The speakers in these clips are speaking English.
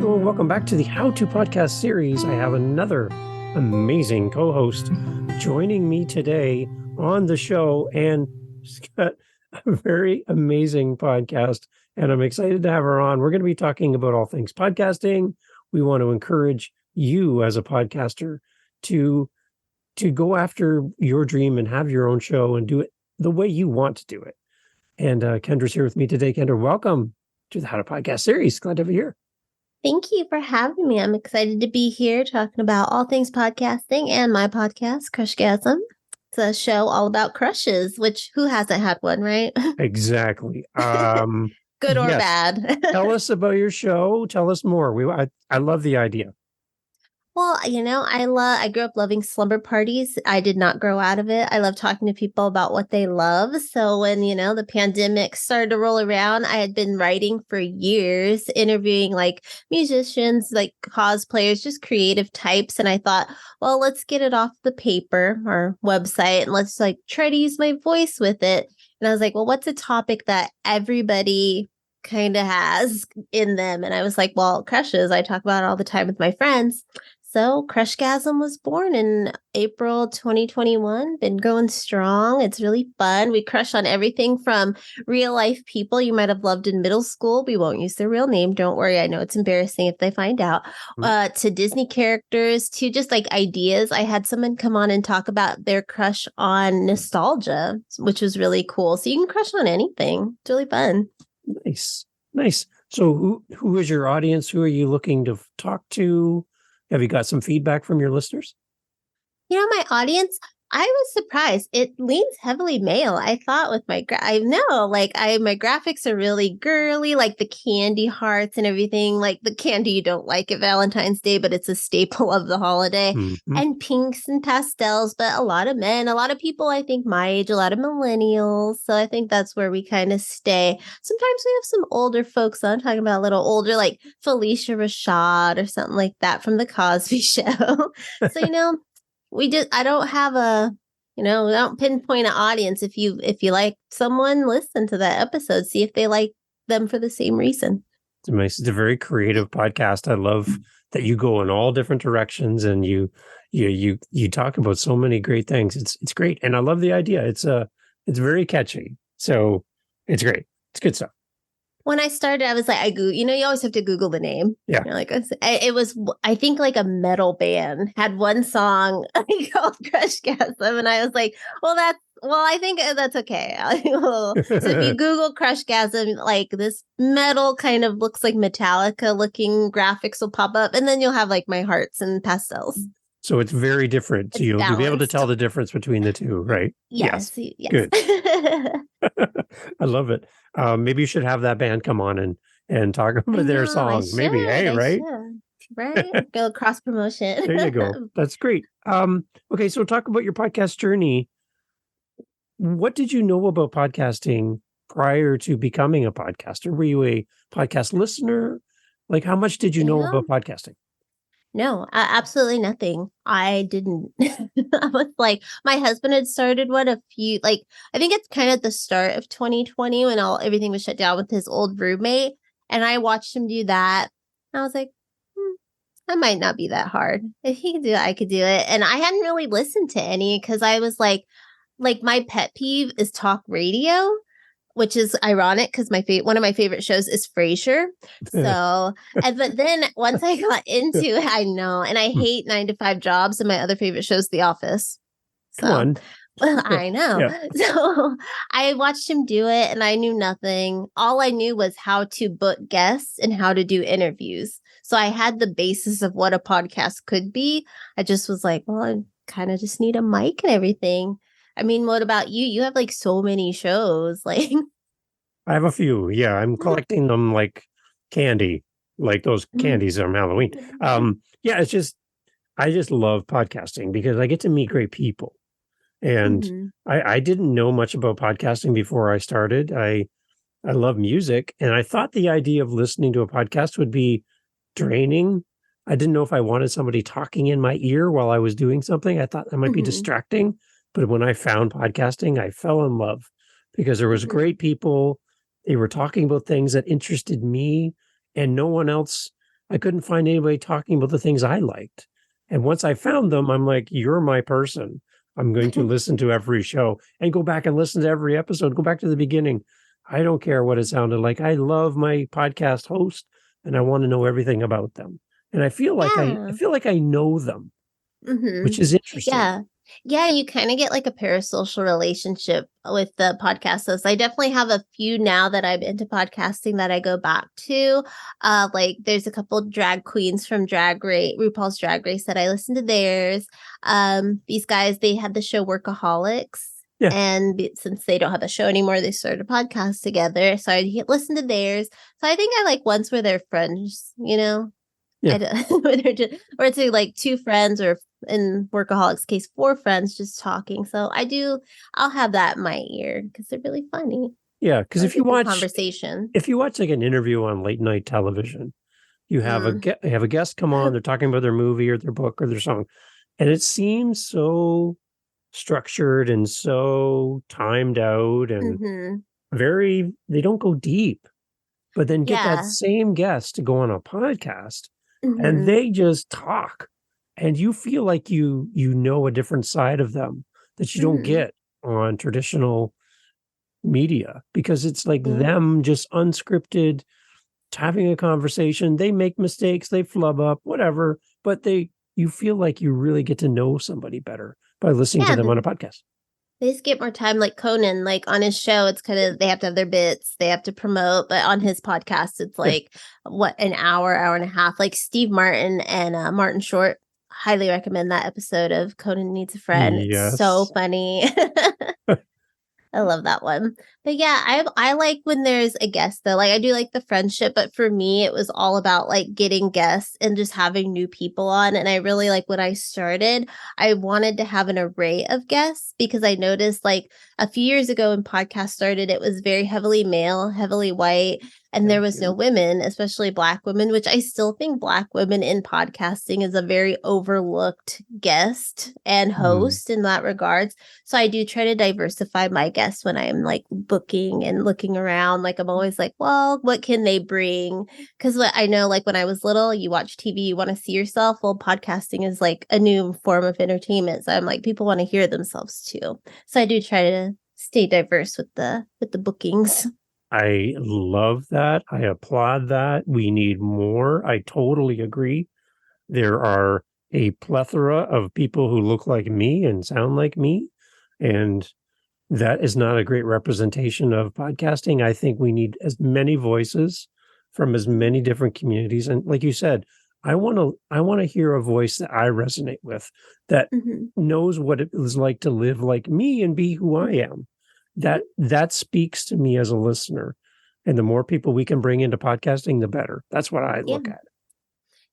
Hello, and welcome back to the How To Podcast series. I have another amazing co-host joining me today on the show, and she's got a very amazing podcast, and I'm excited to have her on. We're going to be talking about all things podcasting. We want to encourage you as a podcaster to go after your dream and have your own show and do it the way you want to do it. And Kendra's here with me today. Kendra, welcome to the How To Podcast series. Glad to have you here. Thank you for having me. I'm excited to be here talking about all things podcasting and my podcast, Crushgasm. It's a show all about crushes, which who hasn't had one, right? Exactly. Good or bad. Tell us about your show. Tell us more. I love the idea. Well, I grew up loving slumber parties. I did not grow out of it. I love talking to people about what they love. So when, the pandemic started to roll around, I had been writing for years, interviewing like musicians, like cosplayers, just creative types. And I thought, well, let's get it off the paper or website and let's like try to use my voice with it. And I was like, well, what's a topic that everybody kind of has in them? And I was like, well, crushes. I talk about it all the time with my friends. So Crushgasm was born in April 2021, been going strong. It's really fun. We crush on everything from real life people you might have loved in middle school. We won't use their real name. Don't worry. I know it's embarrassing if they find out. To Disney characters, to just like ideas. I had someone come on and talk about their crush on nostalgia, which was really cool. So you can crush on anything. It's really fun. Nice. So who is your audience? Who are you looking to talk to? Have you got some feedback from your listeners? My audience, I was surprised. It leans heavily male. I thought with my my graphics are really girly, like the candy hearts and everything, like the candy you don't like at Valentine's Day, but it's a staple of the holiday. Mm-hmm. And pinks and pastels, but a lot of men, a lot of people, I think my age, a lot of millennials. So I think that's where we kind of stay. Sometimes we have some older folks on, talking about a little older, like Felicia Rashad or something like that from the Cosby Show. So, I don't have we don't pinpoint an audience. If you like someone, listen to that episode, see if they like them for the same reason. It's a very creative podcast. I love that you go in all different directions and you talk about so many great things. It's great. And I love the idea. It's very catchy. So it's great. It's good stuff. When I started, I was like, you always have to Google the name. Yeah. It was, I think like a metal band had one song called Crushgasm. And I was like, I think that's okay. So if you Google Crushgasm, like this metal kind of looks like Metallica looking graphics will pop up. And then you'll have like my hearts and pastels. So it's very different. So you'll be able to tell the difference between the two, right? Yes. Good. I love it. Maybe you should have that band come on and talk about their song. Maybe, right? Right? Go cross promotion. There you go. That's great. Okay, so talk about your podcast journey. What did you know about podcasting prior to becoming a podcaster? Were you a podcast listener? Like, how much did you know about podcasting? No, absolutely nothing. I didn't. I was like, my husband had started one I think it's kind of the start of 2020 when everything was shut down with his old roommate. And I watched him do that. And I was like, I might not be that hard. If he could do it, I could do it. And I hadn't really listened to any because I was like my pet peeve is talk radio, which is ironic because one of my favorite shows is Frasier. So, but then once I got into it, I know, and I hate 9-to-5 jobs, and my other favorite show is The Office. So, come on. Well, I know. Yeah. So I watched him do it, and I knew nothing. All I knew was how to book guests and how to do interviews. So I had the basis of what a podcast could be. I just was like, well, I kind of just need a mic and everything. I mean, what about you? You have like so many shows. Like, I have a few. Yeah, I'm collecting them like candy, like those candies on Halloween. Yeah, I just love podcasting because I get to meet great people. And I didn't know much about podcasting before I started. I love music, and I thought the idea of listening to a podcast would be draining. I didn't know if I wanted somebody talking in my ear while I was doing something. I thought that might be distracting. But when I found podcasting, I fell in love because there was great people. They were talking about things that interested me, and no one else I couldn't find anybody talking about the things I liked. And once I found them, I'm like, you're my person. I'm going to listen to every show and go back and listen to every episode, go back to the beginning. I don't care what it sounded like. I love my podcast host and I want to know everything about them. And I feel like Yeah. I know them, which is interesting. Yeah. Yeah, you kind of get like a parasocial relationship with the podcast hosts. I definitely have a few now that I'm into podcasting that I go back to. Like there's a couple drag queens from RuPaul's Drag Race that I listen to theirs. These guys, they had the show Workaholics. Yeah. And since they don't have a show anymore, they started a podcast together. So I listen to theirs. So I think I like once where they're friends, you know? Yeah. Or it's like two friends, or in Workaholics case, four friends just talking. So I'll have that in my ear because they're really funny. Yeah, because if you watch conversation, like an interview on late night television, you have a guest come on, they're talking about their movie or their book or their song, and it seems so structured and so timed out and they don't go deep. But then get that same guest to go on a podcast and they just talk and you feel like you know a different side of them that you don't get on traditional media, because it's like them just unscripted, having a conversation. They make mistakes, they flub up, whatever, but you feel like you really get to know somebody better by listening to them on a podcast. They just get more time. Like Conan, like on his show, it's kind of, they have to have their bits, they have to promote, but on his podcast, it's like an hour and a half. Like Steve Martin and Martin Short, highly recommend that episode of Conan Needs a Friend. Yes. It's so funny. I love that one. But yeah, I like when there's a guest though. Like I do like the friendship, but for me it was all about like getting guests and just having new people on. And I really like when I started, I wanted to have an array of guests because I noticed like a few years ago when podcast started, it was very heavily male, heavily white. And there was no women, especially Black women, which I still think Black women in podcasting is a very overlooked guest and host in that regards. So I do try to diversify my guests when I'm like booking and looking around. Like I'm always like, well, what can they bring? Because what I know, like when I was little, you watch TV, you want to see yourself. Well, podcasting is like a new form of entertainment. So I'm like, people want to hear themselves too. So I do try to stay diverse with the bookings. I love that. I applaud that. We need more. I totally agree. There are a plethora of people who look like me and sound like me, and that is not a great representation of podcasting. I think we need as many voices from as many different communities. And like you said, I want to hear a voice that I resonate with, that knows what it is like to live like me and be who I am. That speaks to me as a listener. And the more people we can bring into podcasting, the better. That's what I look at.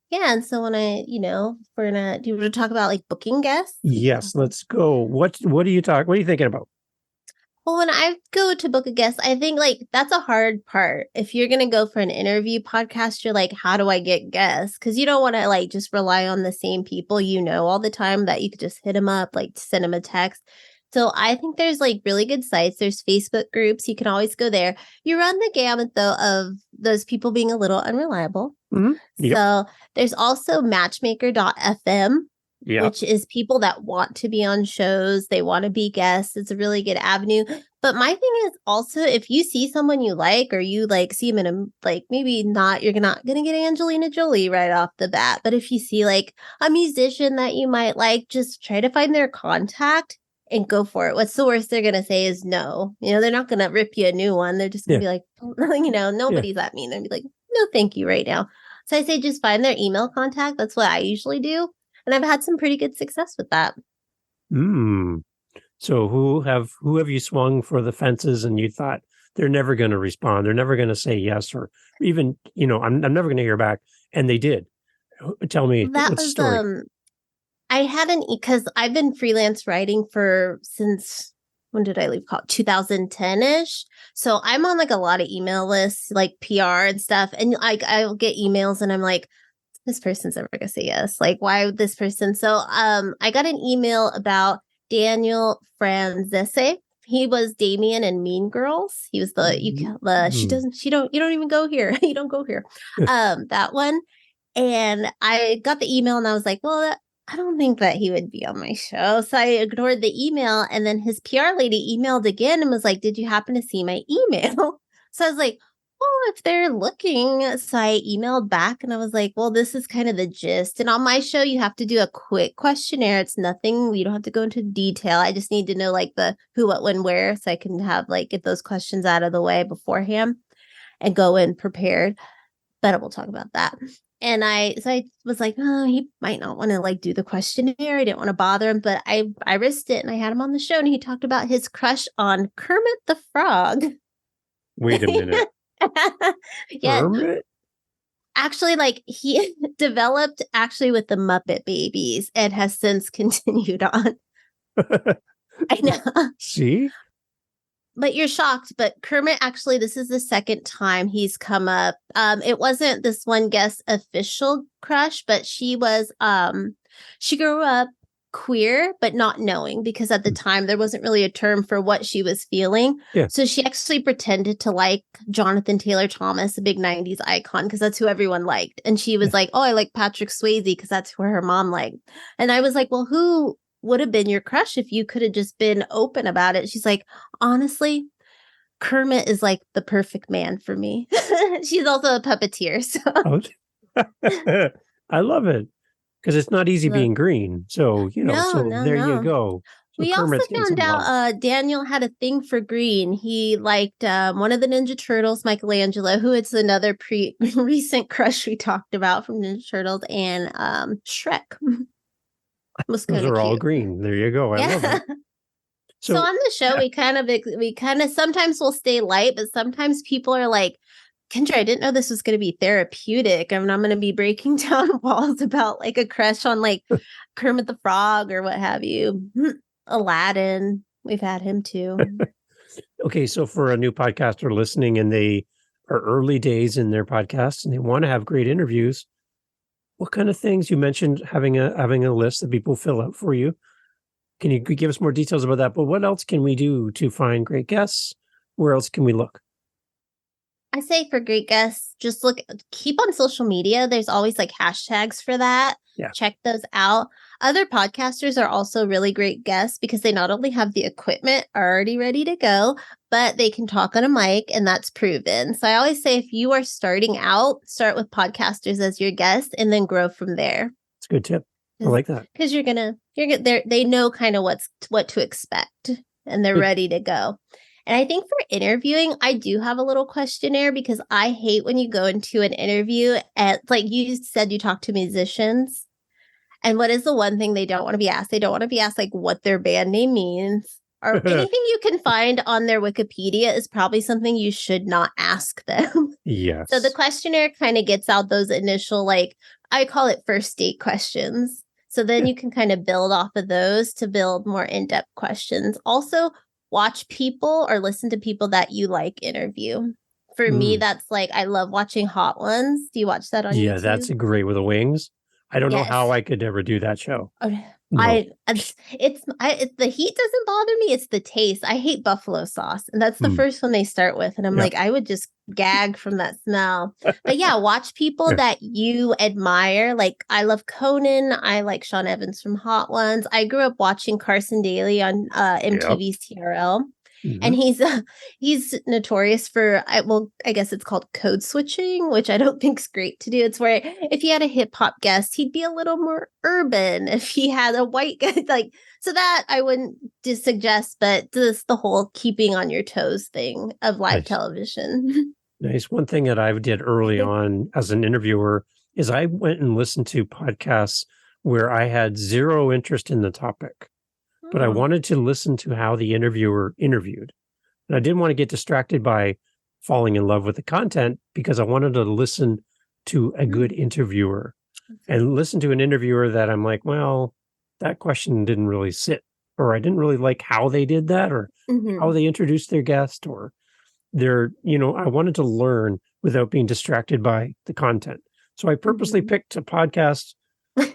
Yeah. And so when do you want to talk about like booking guests? Yes, let's go. What are you thinking about? Well, when I go to book a guest, I think like that's a hard part. If you're going to go for an interview podcast, you're like, how do I get guests? Because you don't want to like just rely on the same people all the time, that you could just hit them up, like send them a text. So I think there's like really good sites. There's Facebook groups. You can always go there. You run the gamut though of those people being a little unreliable. Yep. So there's also matchmaker.fm, which is people that want to be on shows. They want to be guests. It's a really good avenue. But my thing is also, if you see someone you like, or you like see them in a, like, maybe not, you're not going to get Angelina Jolie right off the bat. But if you see like a musician that you might like, just try to find their contact and go for it. What's the worst they're going to say is no. They're not going to rip you a new one. They're just going to be like, nobody's that mean. They'll be like, no, thank you right now. So I say just find their email contact. That's what I usually do. And I've had some pretty good success with that. So who have you swung for the fences and you thought they're never going to respond? They're never going to say yes, or even, I'm never going to hear back. And they did. Tell me that was, story. I hadn't, because I've been freelance writing since, when did I leave college? 2010-ish. So I'm on like a lot of email lists, like PR and stuff. And like, I'll get emails and I'm like, this person's never going to say yes. Like, why would this person? So I got an email about Daniel Franzese. He was Damien in Mean Girls. He was you don't even go here. You don't go here. That one. And I got the email and I was like, well, I don't think that he would be on my show. So I ignored the email. And then his PR lady emailed again and was like, did you happen to see my email? So I was like, well, if they're looking. So I emailed back and I was like, well, this is kind of the gist. And on my show, you have to do a quick questionnaire. It's nothing, you don't have to go into detail. I just need to know like the who, what, when, where, so I can have like get those questions out of the way beforehand and go in prepared. But we'll talk about that. And I was like, oh, he might not want to like do the questionnaire. I didn't want to bother him, but I risked it and I had him on the show and he talked about his crush on Kermit the Frog. Wait a minute. Yeah. Kermit? Actually, like he developed actually with the Muppet Babies and has since continued on. I know. See? But you're shocked, but Kermit actually, this is the second time he's come up. It wasn't this one guest official crush, but she grew up queer, but not knowing, because at the time there wasn't really a term for what she was feeling. Yeah. So she actually pretended to like Jonathan Taylor Thomas, a big 90s icon, because that's who everyone liked. And she was like, oh, I like Patrick Swayze because that's who her mom liked. And I was like, well, who would have been your crush if you could have just been open about it? She's like, honestly, Kermit is like the perfect man for me. She's also a puppeteer. So I love it because it's not easy being green. So, no. there you go. So We also Kermit's getting found some love. out Daniel had a thing for green. He liked one of the Ninja Turtles, Michelangelo, who it's another recent crush we talked about from Ninja Turtles, and Shrek. Was Those kind of are all cute. green. There you go. I love it. So on the show, we kind of sometimes we'll stay light, but sometimes people are like, Kendra, I didn't know this was going to be therapeutic. I mean, I'm going to be breaking down walls about like a crush on like Kermit the Frog or what have you. Aladdin, we've had him too. Okay, so for a new podcaster listening and they are early days in their podcast and they want to have great interviews, what kind of things you mentioned having a list that people fill out for you? Can you give us more details about that? But what else can we do to find great guests? Where else can we look? I say for great guests, just keep on social media. There's always like hashtags for that. Yeah. Check those out. Other podcasters are also really great guests because they not only have the equipment already ready to go, but they can talk on a mic, and that's proven. So I always say if you are starting out, start with podcasters as your guest and then grow from there. It's a good tip. I like that. Because they know kind of what to expect and they're ready to go. And I think for interviewing, I do have a little questionnaire because I hate when you go into an interview and like you said, you talk to musicians. And what is the one thing they don't want to be asked? They don't want to be asked like what their band name means or anything you can find on their Wikipedia is probably something you should not ask them. Yes. So the questionnaire kind of gets out those initial, like I call it first date questions. So then you can kind of build off of those to build more in-depth questions. Also, watch people or listen to people that you like interview. For me, that's like, I love watching Hot Ones. Do you watch that on YouTube? Yeah, that's great with the wings. I don't know how I could ever do that show. Okay. No. It's the heat doesn't bother me. It's the taste. I hate buffalo sauce. And that's the first one they start with. And I'm like, I would just gag from that smell. But yeah, watch people that you admire. Like I love Conan. I like Sean Evans from Hot Ones. I grew up watching Carson Daly on MTV's TRL. Mm-hmm. And he's notorious for, I guess it's called code switching, which I don't think is great to do. It's where if he had a hip hop guest, he'd be a little more urban. If he had a white guy, like, so that I wouldn't suggest, but just the whole keeping on your toes thing of live television. Nice. One thing that I did early on as an interviewer is I went and listened to podcasts where I had zero interest in the topic. But I wanted to listen to how the interviewer interviewed. And I didn't want to get distracted by falling in love with the content because I wanted to listen to a good interviewer and listen to an interviewer that I'm like, well, that question didn't really sit, or I didn't really like how they did that, or how they introduced their guest, or I wanted to learn without being distracted by the content. So I purposely picked a podcast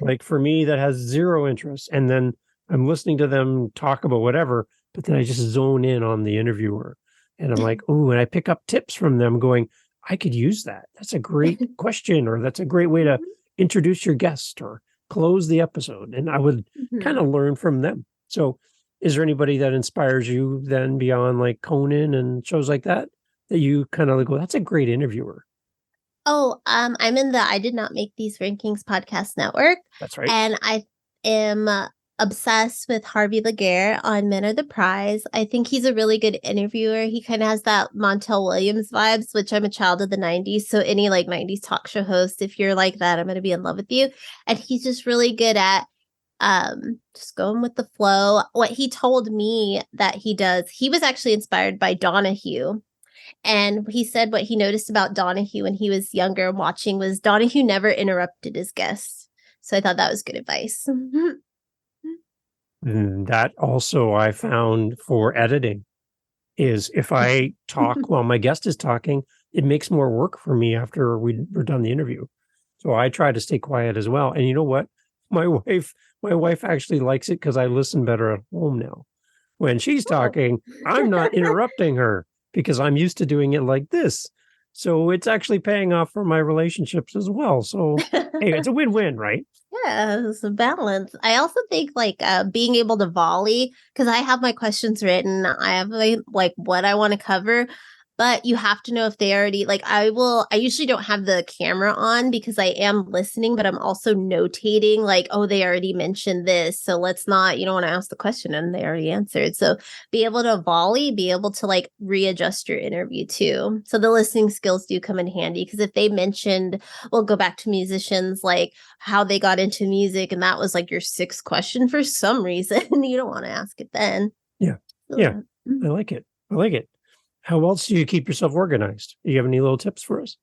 like for me that has zero interest. And then I'm listening to them talk about whatever, but then I just zone in on the interviewer and I'm like, oh, and I pick up tips from them going, I could use that. That's a great question, or that's a great way to introduce your guest or close the episode, and I would kind of learn from them. So is there anybody that inspires you then beyond like Conan and shows like that you kind of like go, that's a great interviewer? Oh, I'm in the I Did Not Make These Rankings podcast network, That's right. and I am obsessed with Harvey Laguerre on Men Are the Prize. I think he's a really good interviewer. He kind of has that Montel Williams vibes, which I'm a child of the 90s. So any like 90s talk show host, if you're like that, I'm going to be in love with you. And he's just really good at just going with the flow. What he told me that he does, he was actually inspired by Donahue. And he said what he noticed about Donahue when he was younger watching was Donahue never interrupted his guests. So I thought that was good advice. That also I found for editing is if I talk while my guest is talking, it makes more work for me after we're done the interview. So I try to stay quiet as well. And you know what? My wife actually likes it because I listen better at home now. When she's talking, I'm not interrupting her because I'm used to doing it like this. So it's actually paying off for my relationships as well. So hey, it's a win-win, right? Yeah, it's a balance. I also think like being able to volley, because I have my questions written, I have like what I want to cover, but you have to know if they already like I usually don't have the camera on because I am listening, but I'm also notating like, oh, they already mentioned this. So let's not, you don't want to ask the question and they already answered. So be able to volley, be able to like readjust your interview too. So the listening skills do come in handy because if they mentioned, we'll go back to musicians like how they got into music and that was like your sixth question for some reason, you don't want to ask it then. Yeah. So, Yeah. I like it. I like it. How else do you keep yourself organized? Do you have any little tips for us?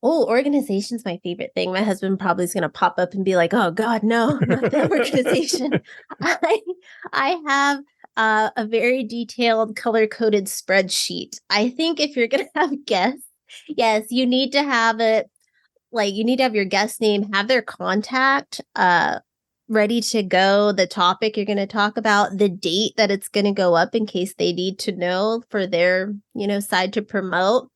Oh, organization's my favorite thing. My husband probably is going to pop up and be like, "Oh God, no, not that organization." I I have a very detailed color-coded spreadsheet. I think if you're going to have guests, yes, you need to have it like you need to have your guest name, have their contact ready to go, the topic you're going to talk about, the date that it's going to go up in case they need to know for their, side to promote.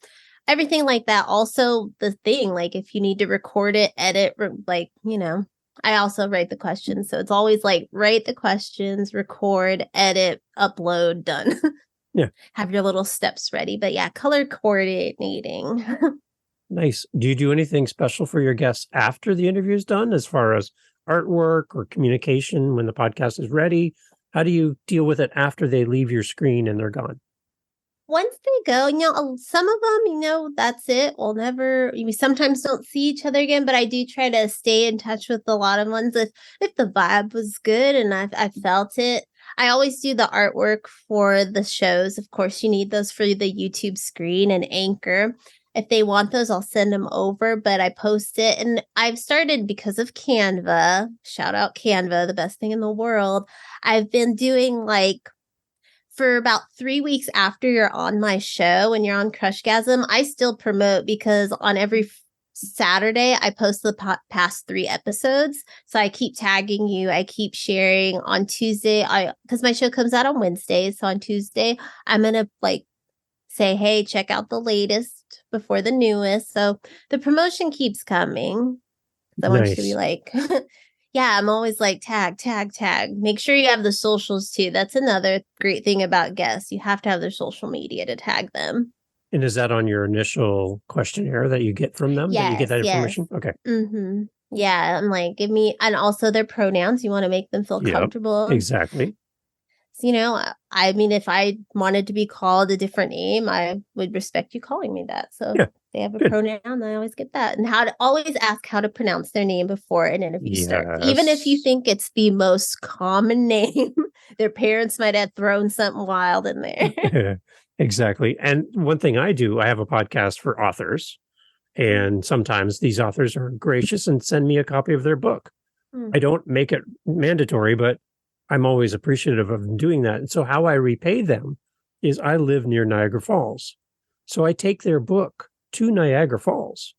Everything like that. Also, the thing, like if you need to record it, edit, I also write the questions. So it's always like write the questions, record, edit, upload, done. Yeah. Have your little steps ready. But yeah, color coordinating. Nice. Do you do anything special for your guests after the interview is done as far as artwork or communication when the podcast is ready? How do you deal with it after they leave your screen and they're gone? Once they go, some of them, that's it. We sometimes don't see each other again, but I do try to stay in touch with a lot of ones if the vibe was good and I felt it. I always do the artwork for the shows. Of course, you need those for the YouTube screen and Anchor. If they want those, I'll send them over, but I post it. And I've started because of Canva. Shout out Canva, the best thing in the world. I've been doing like for about 3 weeks after you're on my show and you're on Crushgasm, I still promote because on every Saturday I post the past 3 episodes. So I keep tagging you. I keep sharing on Tuesday. Because my show comes out on Wednesdays. So on Tuesday, I'm going to like say, hey, check out the latest before the newest. So the promotion keeps coming. I want you to be like, yeah, I'm always like tag. Make sure you have the socials too. That's another great thing about guests. You have to have their social media to tag them. And is that on your initial questionnaire that you get from them, that you get that information? Yes. Okay. Mm-hmm. Yeah, I'm like, give me, and also their pronouns. You want to make them feel comfortable. Exactly. I mean, if I wanted to be called a different name, I would respect you calling me that. So if they have a pronoun, I always get that. And always ask how to pronounce their name before an interview starts. Even if you think it's the most common name, their parents might have thrown something wild in there. Exactly. And one thing I do, I have a podcast for authors. And sometimes these authors are gracious and send me a copy of their book. I don't make it mandatory, but I'm always appreciative of them doing that. And so how I repay them is I live near Niagara Falls. So I take their book to Niagara Falls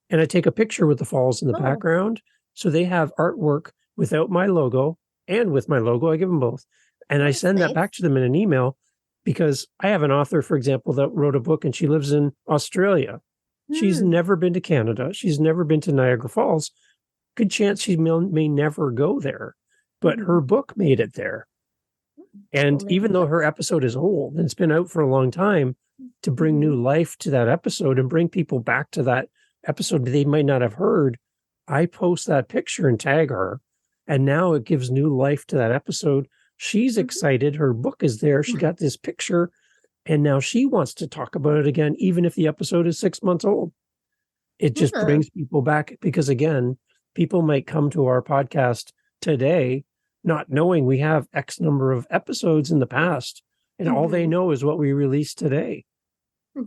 and I take a picture with the falls in the background. So they have artwork without my logo and with my logo. I give them both. And I send that back to them in an email because I have an author, for example, that wrote a book and she lives in Australia. She's never been to Canada. She's never been to Niagara Falls, good chance she may never go there, but her book made it there. And even though her episode is old and it's been out for a long time, to bring new life to that episode and bring people back to that episode that they might not have heard, I post that picture and tag her. And now it gives new life to that episode. She's excited. Her book is there. She got this picture. And now she wants to talk about it again, even if the episode is 6 months old. It just brings people back because, again, people might come to our podcast today not knowing we have X number of episodes in the past, and all they know is what we released today.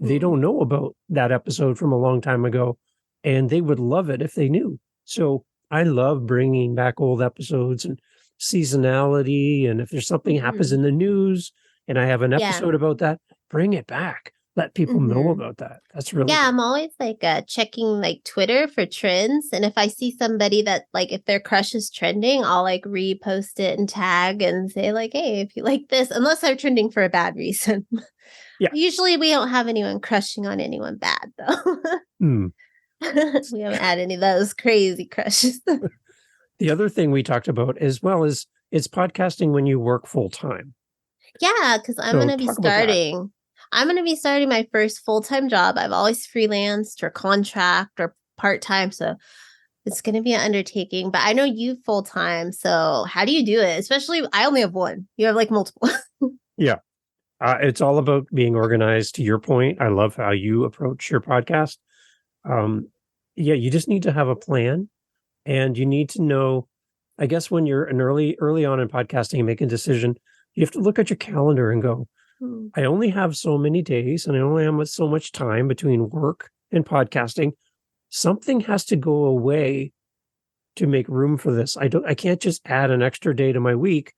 They don't know about that episode from a long time ago, and they would love it if they knew. So I love bringing back old episodes and seasonality, and if there's something happens in the news and I have an episode about that, bring it back. Let people know about that. That's really good. I'm always like checking like Twitter for trends, and if I see somebody that like if their crush is trending, I'll like repost it and tag and say like, hey, if you like this, unless they're trending for a bad reason. Usually we don't have anyone crushing on anyone bad though. We haven't had any of those crazy crushes. The other thing we talked about as well is it's podcasting when you work full time. Yeah, because I'm going to be starting. I'm going to be starting my first full-time job. I've always freelanced or contract or part-time, so it's going to be an undertaking. But I know you full-time, so how do you do it? Especially, I only have one. You have like multiple. It's all about being organized. To your point, I love how you approach your podcast. You just need to have a plan, and you need to know, I guess, when you're early on in podcasting and making a decision, you have to look at your calendar and go, I only have so many days and I only have so much time between work and podcasting. Something has to go away to make room for this. I can't just add an extra day to my week.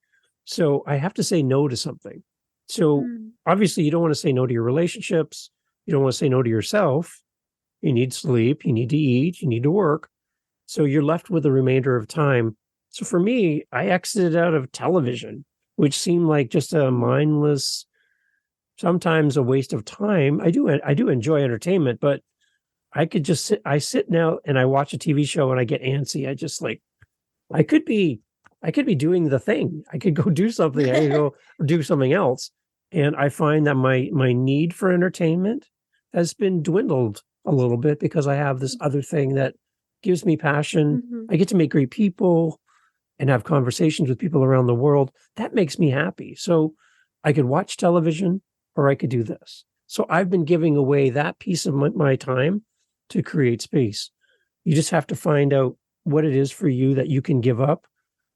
So I have to say no to something. So obviously you don't want to say no to your relationships. You don't want to say no to yourself. You need sleep, you need to eat, you need to work. So you're left with the remainder of time. So for me, I exited out of television, which seemed like just a mindless, sometimes a waste of time. I do enjoy entertainment, but I could just sit now and I watch a TV show and I get antsy. I just like, I could be doing the thing. I could go do something. I could go do something else. And I find that my need for entertainment has been dwindled a little bit because I have this other thing that gives me passion. I get to meet great people and have conversations with people around the world. That makes me happy. So I could watch television or I could do this. So I've been giving away that piece of my time to create space. You just have to find out what it is for you that you can give up,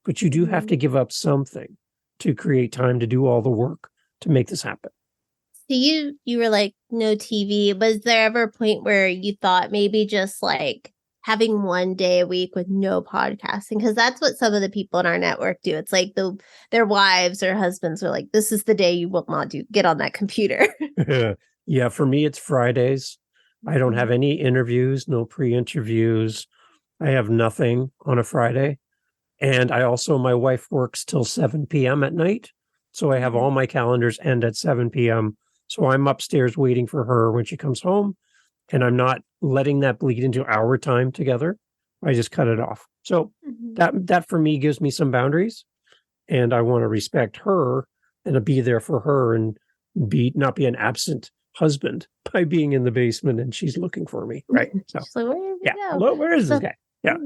but you do have to give up something to create time to do all the work to make this happen. So you were like, no TV. Was there ever a point where you thought maybe just like having one day a week with no podcasting? Because that's what some of the people in our network do. It's like their wives or husbands are like, this is the day you will not get on that computer. Yeah, for me, it's Fridays. I don't have any interviews, no pre-interviews. I have nothing on a Friday. And my wife works till 7 p.m. at night. So I have all my calendars end at 7 p.m. So I'm upstairs waiting for her when she comes home. And I'm not letting that bleed into our time together. I just cut it off. So that for me gives me some boundaries. And I want to respect her and to be there for her and not be an absent husband by being in the basement and she's looking for me. Right. So she's like, where is this guy? Yeah.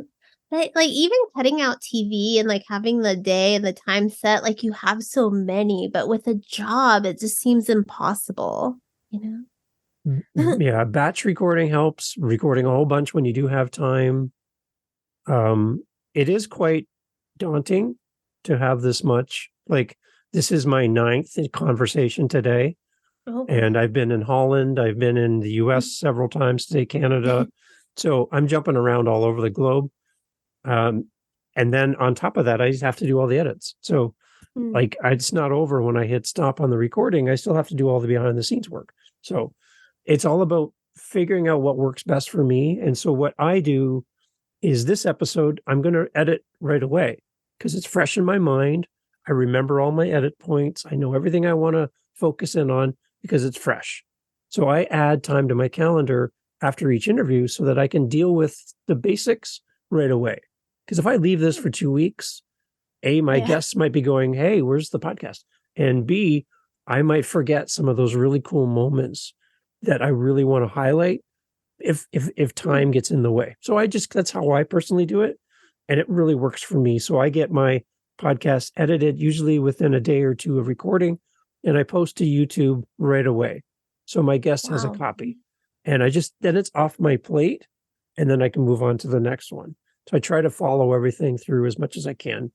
Like even cutting out TV and like having the day and the time set, like you have so many, but with a job, it just seems impossible, you know? Yeah. Batch recording helps. Recording a whole bunch when you do have time. It is quite daunting to have this much. Like this is my 9th conversation today. And I've been in Holland. I've been in the US several times today, Canada. So I'm jumping around all over the globe. And then on top of that, I just have to do all the edits. So like it's not over when I hit stop on the recording. I still have to do all the behind the scenes work. So it's all about figuring out what works best for me. And so what I do is this episode, I'm going to edit right away because it's fresh in my mind. I remember all my edit points. I know everything I want to focus in on because it's fresh. So I add time to my calendar after each interview so that I can deal with the basics right away. Because if I leave this for 2 weeks, A, my guests might be going, hey, where's the podcast? And B, I might forget some of those really cool moments that I really want to highlight if time gets in the way. So that's how I personally do it. And it really works for me. So I get my podcast edited usually within a day or two of recording, and I post to YouTube right away. So my guest has a copy, and then it's off my plate, and then I can move on to the next one. So I try to follow everything through as much as I can.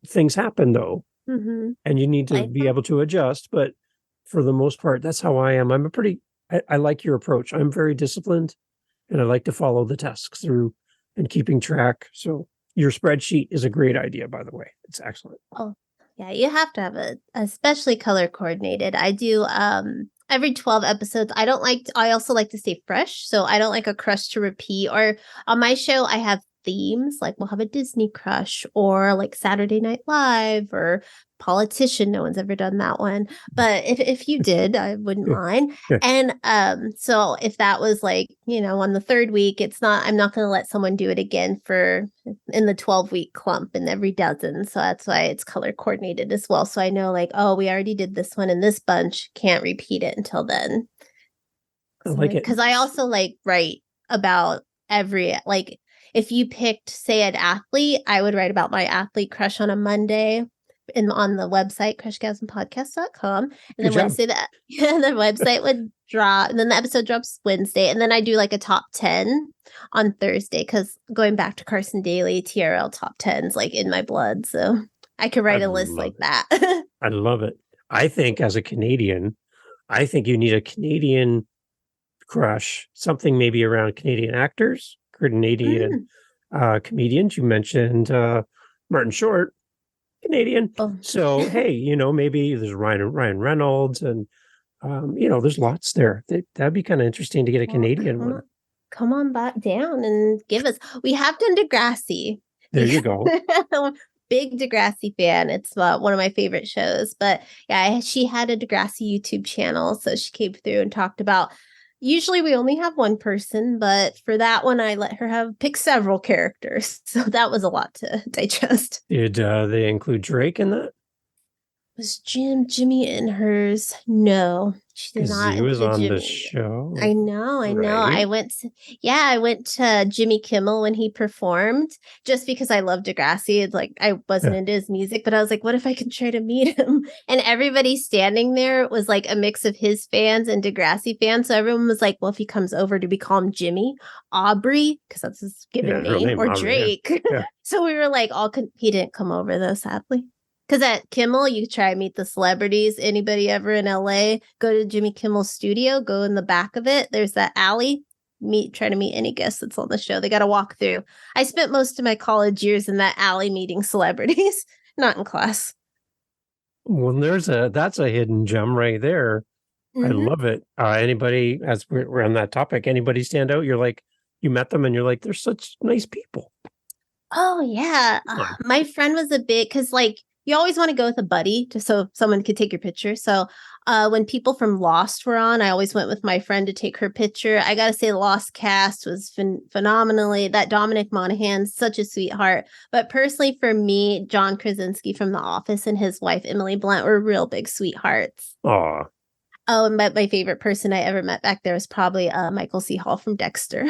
Things happen though, and you need to be able to adjust. But for the most part, that's how I am. I like your approach. I'm very disciplined, and I like to follow the tasks through and keeping track. So your spreadsheet is a great idea, by the way. It's excellent. Oh, yeah, you have to have especially color coordinated. I do every 12 episodes. I also like to stay fresh. So I don't like a crush to repeat. Or on my show, I have themes, like we'll have a Disney crush, or like Saturday Night Live, or politician. No one's ever done that one, but if you did, I wouldn't mind. And so if that was like, on the third week, I'm not going to let someone do it again in the 12-week clump in every dozen. So that's why it's color coordinated as well. So I know, like, oh, we already did this one in this bunch, can't repeat it until then. I like it, because I also like write about if you picked, say, an athlete, I would write about my athlete crush on a Monday on the website, crushgasmpodcast.com. And then Wednesday, the website would drop, and then the episode drops Wednesday. And then I do like a top 10 on Thursday, because going back to Carson Daly, TRL top 10s like in my blood. So I could write a list like that. I love it. I think as a Canadian, you need a Canadian crush, something maybe around Canadian actors, Canadian comedians. You mentioned Martin Short, Canadian. So hey, maybe there's Ryan Reynolds, and there's lots there. That'd be kind of interesting to get a Canadian one. Come on back down and give us. We have done Degrassi. There you go. Big Degrassi fan. It's one of my favorite shows. But yeah, she had a Degrassi YouTube channel, so she came through and talked about. Usually we only have one person, but for that one, I let her pick several characters. So that was a lot to digest. Did they include Drake in that? Was Jimmy in hers? No, she did not. He was on the show. I know. Right? I went to Jimmy Kimmel when he performed, just because I love Degrassi. It's like I wasn't into his music, but I was like, what if I can try to meet him? And everybody standing there was like a mix of his fans and Degrassi fans. So everyone was like, well, if he comes over, do we call him Jimmy, Aubrey, because that's his given name, or Aubrey, Drake? So we were like, he didn't come over though, sadly. Because at Kimmel, you try to meet the celebrities. Anybody ever in LA, go to Jimmy Kimmel's studio, go in the back of it. There's that alley. Try to meet any guest that's on the show. They got to walk through. I spent most of my college years in that alley meeting celebrities, not in class. Well, that's a hidden gem right there. I love it. Anybody, as we're on that topic, anybody stand out? You're like, you met them and you're like, they're such nice people. Oh, yeah. My friend was because you always want to go with a buddy just so someone could take your picture. So when people from Lost were on, I always went with my friend to take her picture. I got to say the Lost cast was phenomenally. That Dominic Monaghan's such a sweetheart. But personally for me, John Krasinski from The Office and his wife, Emily Blunt, were real big sweethearts. Aw. Oh, and my favorite person I ever met back there was probably Michael C. Hall from Dexter.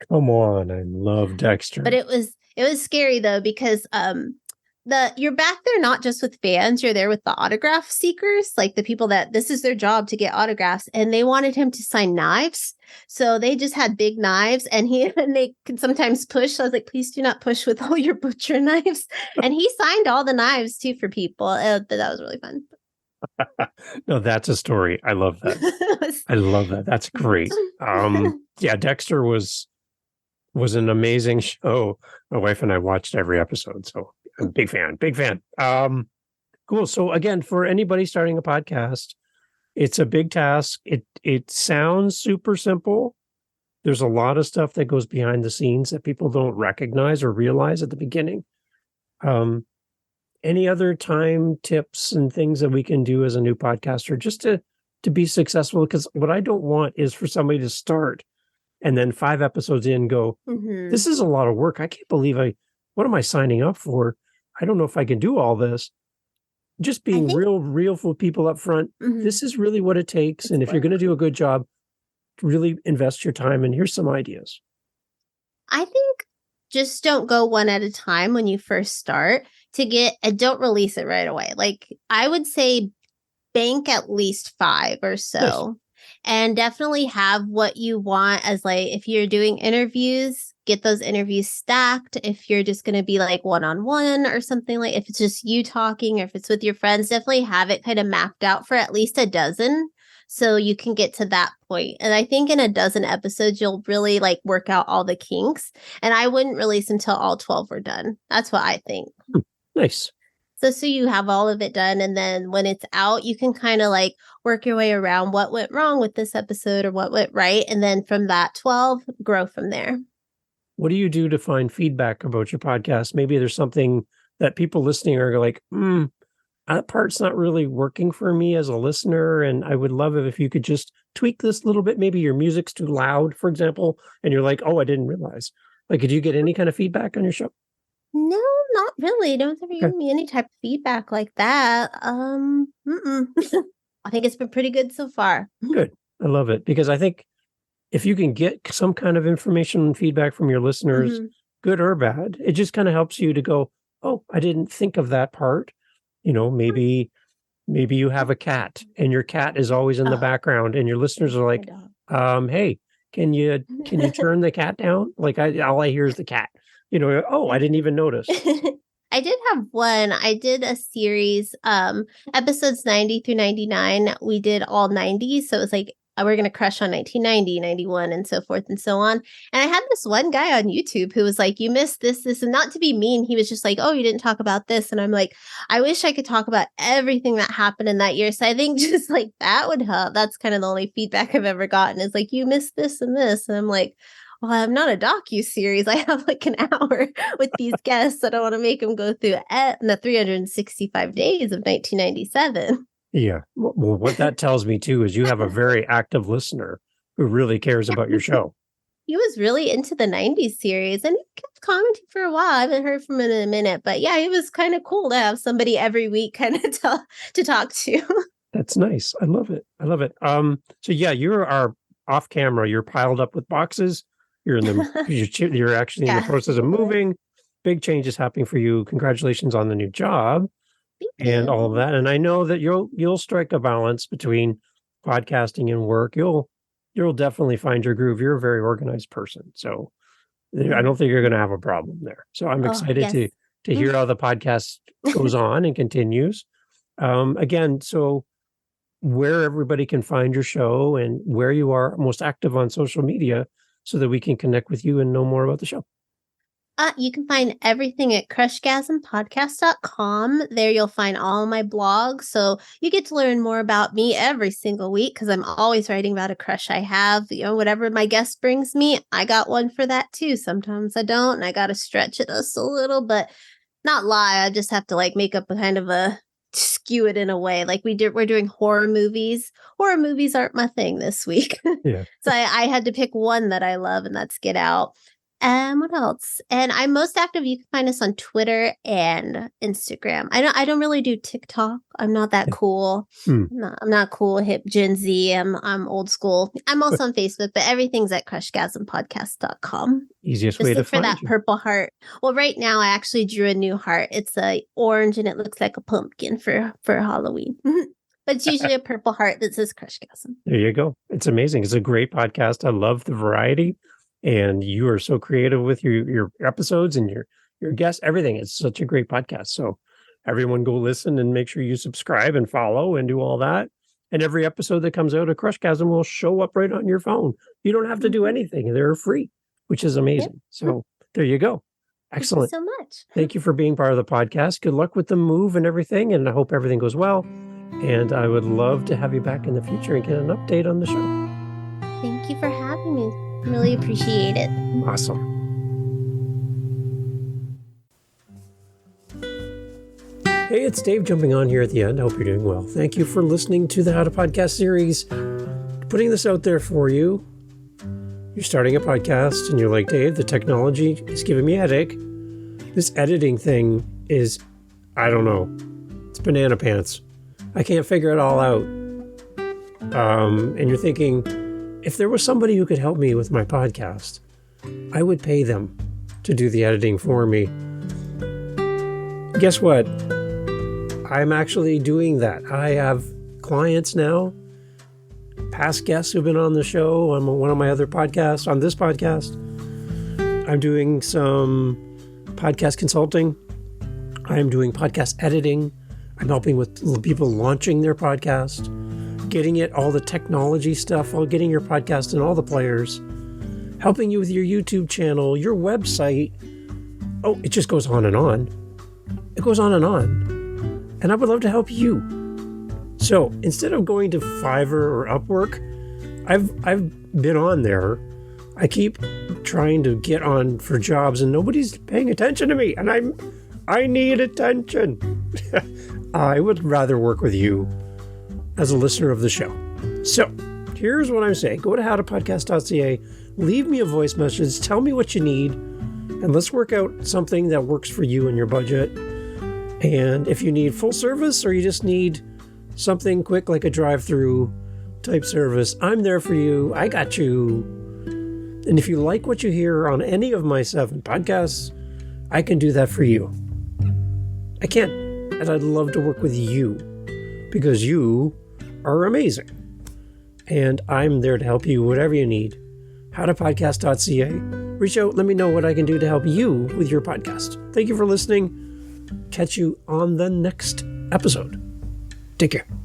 Come on. I love Dexter. But it was scary though, because you're back there not just with fans, you're there with the autograph seekers, like the people that this is their job to get autographs, and they wanted him to sign knives. So they just had big knives, and they could sometimes push. So I was like, please do not push with all your butcher knives. And he signed all the knives too for people. That was really fun. No, that's a story. I love that. I love that. That's great. Yeah, Dexter was an amazing show. My wife and I watched every episode, so I'm a big fan. Cool. So again, for anybody starting a podcast, it's a big task. It sounds super simple. There's a lot of stuff that goes behind the scenes that people don't recognize or realize at the beginning. Any other time tips and things that we can do as a new podcaster just to be successful? Because what I don't want is for somebody to start and then 5 episodes in go, this is a lot of work. I can't believe what am I signing up for? I don't know if I can do all this. Just I being think real for people up front. This is really what it takes. it's And if you're going to work. do a good job, really invest your time. And here's some ideas. I think just don't go one at a time when you first start to get and don't release it right away. Like I would say bank at least 5 or Nice. so and definitely have what you want as like if you're doing interviews, get those interviews stacked. If you're just going to be like one-on-one or something, like if it's just you talking or if it's with your friends, definitely have it kind of mapped out for at least a dozen so you can get to that point. And I think in a dozen episodes you'll really like work out all the kinks, and I wouldn't release until all 12 were done. That's what I think. Nice. So you have all of it done, and then when it's out, you can kind of like work your way around what went wrong with this episode or what went right, and then from that 12, grow from there. What do you do to find feedback about your podcast? Maybe there's something that people listening are like, that part's not really working for me as a listener, and I would love it if you could just tweak this a little bit. Maybe your music's too loud, for example, and you're like, oh, I didn't realize. Like, could you get any kind of feedback on your show? No, not really. Don't ever Okay. give me any type of feedback like that. I think it's been pretty good so far. Good. I love it because I think if you can get some kind of information and feedback from your listeners, good or bad, it just kind of helps you to go, oh, I didn't think of that part. Maybe you have a cat and your cat is always in the background and your listeners are like, hey, can you turn the cat down? Like all I hear is the cat. Oh, I didn't even notice. I did have one. I did a series, episodes 90 through 99. We did all 90s. So it was like, we're going to crush on 1990, 91, and so forth and so on. And I had this one guy on YouTube who was like, you missed this, and not to be mean. He was just like, oh, you didn't talk about this. And I'm like, I wish I could talk about everything that happened in that year. So I think just like that would help. That's kind of the only feedback I've ever gotten is like, you missed this and this. And I'm like, well, I'm not a docu-series. I have like an hour with these guests. I don't want to make them go through the 365 days of 1997. Yeah. Well, what that tells me too is you have a very active listener who really cares about your show. He was really into the 90s series and he kept commenting for a while. I haven't heard from him in a minute, but yeah, it was kind of cool to have somebody every week kind of to talk to. That's nice. I love it. So yeah, you are off camera. You're piled up with boxes. You're you're actually in the process of moving. Big changes happening for you. Congratulations on the new job and all of that. And I know that you'll strike a balance between podcasting and work. You'll definitely find your groove. You're a very organized person. So I don't think you're going to have a problem there. So I'm excited to hear how the podcast goes on and continues. Again, so where everybody can find your show and where you are most active on social media so that we can connect with you and know more about the show. You can find everything at crushgasmpodcast.com. There you'll find all my blogs. So you get to learn more about me every single week because I'm always writing about a crush I have. Whatever my guest brings me, I got one for that too. Sometimes I don't, and I got to stretch it just a little, but not lie. I just have to like make up a kind of a skew it in a way. Like we're doing horror movies. Horror movies aren't my thing this week. Yeah. So I had to pick one that I love, and that's Get Out. What else? And I'm most active. You can find us on Twitter and Instagram. I don't really do TikTok. I'm not that cool. I'm not cool, hip Gen Z. I'm old school. I'm also on Facebook, but everything's at crushgasmpodcast.com. Easiest Just way to look for find that you. purple heart. Well, right now I actually drew a new heart. It's a orange and it looks like a pumpkin for Halloween. But it's usually a purple heart that says Crushgasm. There you go. It's amazing. It's a great podcast. I love the variety. And you are so creative with your episodes and your guests, everything. It's such a great podcast. So everyone go listen and make sure you subscribe and follow and do all that. And every episode that comes out of Crushgasm will show up right on your phone. You don't have to do anything. They're free, which is amazing. Yep. So there you go. Excellent. Thank you so much. Thank you for being part of the podcast. Good luck with the move and everything. And I hope everything goes well. And I would love to have you back in the future and get an update on the show. Thank you for having me. Really appreciate it. Awesome. Hey, it's Dave jumping on here at the end. I hope you're doing well. Thank you for listening to the How to Podcast series. Putting this out there for you. You're starting a podcast and you're like, Dave, the technology is giving me a headache. This editing thing is, I don't know, it's banana pants. I can't figure it all out. And you're thinking, if there was somebody who could help me with my podcast, I would pay them to do the editing for me. Guess what? I'm actually doing that. I have clients now, past guests who've been on the show on one of my other podcasts, on this podcast. I'm doing some podcast consulting. I'm doing podcast editing. I'm helping with people launching their podcast, getting it, all the technology stuff, all getting your podcast in all the players, helping you with your YouTube channel, your website. Oh, it just goes on and on. It goes on and on. And I would love to help you. So instead of going to Fiverr or Upwork, I've been on there. I keep trying to get on for jobs and nobody's paying attention to me. And I need attention. I would rather work with you as a listener of the show. So here's what I'm saying. Go to howtopodcast.ca, leave me a voice message, tell me what you need, and let's work out something that works for you and your budget. And if you need full service or you just need something quick like a drive-through type service, I'm there for you. I got you. And if you like what you hear on any of my 7 podcasts, I can do that for you. I can. And I'd love to work with you because you are amazing. And I'm there to help you, whatever you need. howtopodcast.ca. Reach out, let me know what I can do to help you with your podcast. Thank you for listening. Catch you on the next episode. Take care.